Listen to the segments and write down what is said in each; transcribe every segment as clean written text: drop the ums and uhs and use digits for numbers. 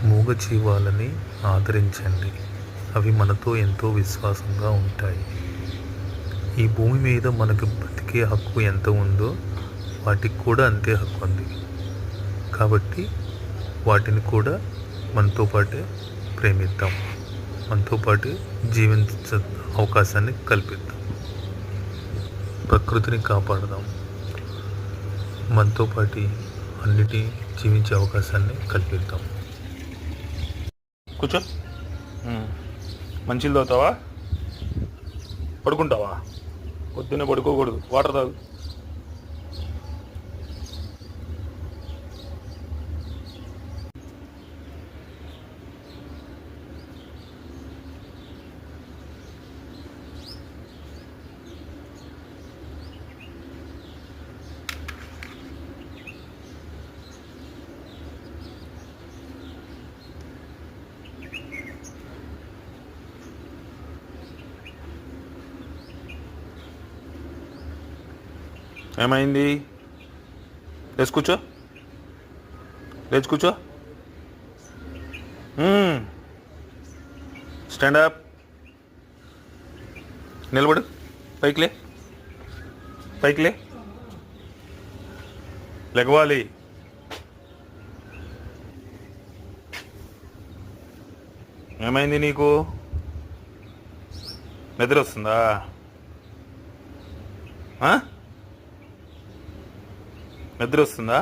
మూగజీవాలని ఆదరించండి. అవి మనతో ఎంతో విశ్వాసంగా ఉంటాయి. ఈ భూమి మీద మనకు బతికే హక్కు ఎంత ఉందో వాటికి కూడా అంతే హక్కు ఉంది. కాబట్టి వాటిని కూడా మనతో పాటే ప్రేమిద్దాం, మనతో పాటే జీవించే అవకాశాన్ని కల్పిద్దాం, ప్రకృతిని కాపాడదాం, మనతో పాటు అన్నిటి జీవించే అవకాశాన్ని కల్పిద్దాం. కూర్చో. మంచిలు తాగుతావా? పడుకుంటావా? పొద్దున్నే పడుకోకూడదు, వాటర్ తాగు. ఏమైంది? లేచి కూర్చో, లేచి కూర్చో. స్టాండ్ అప్, నిలబడు, పైకి లే, పైకి లే, లెగవాలి. ఏమైంది నీకు? నిద్ర వస్తుందా? నిద్ర వస్తుందా?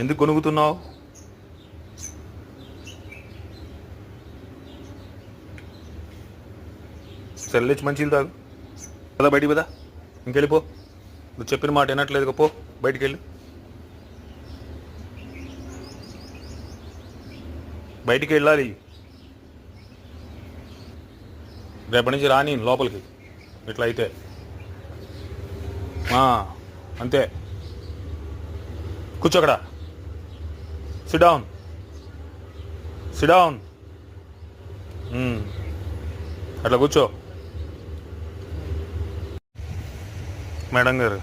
ఎందుకు కొనుక్కుతున్నావు? సెల్లేచి మంచిలు తాగు కదా, బయటికి పదా, ఇంకెళ్ళిపో. నువ్వు చెప్పిన మాట వినట్లేదు, పో బయటికి వెళ్ళి. బయటికి వెళ్ళాలి. రేపటి నుంచి రాని లోపలికి ఇట్లా అయితే. అంతే. కూర్చో అక్కడ. SIT down, SIT down. అట్లా కూర్చో. మేడం గారు,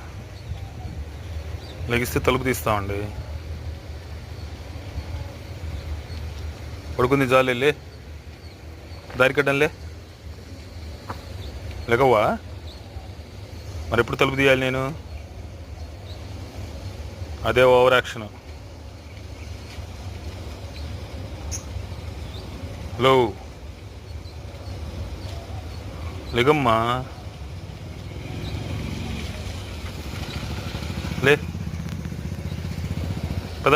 లెగిస్తే తలుపు తీస్తామండి. పడుకుంది జాలి, వెళ్ళి దారి కట్టంలే. లేకవ్వా? మరి ఎప్పుడు తలుపు తీయాలి నేను? అదే ఓవర్ యాక్షన్. హలో, లేకమ్మా.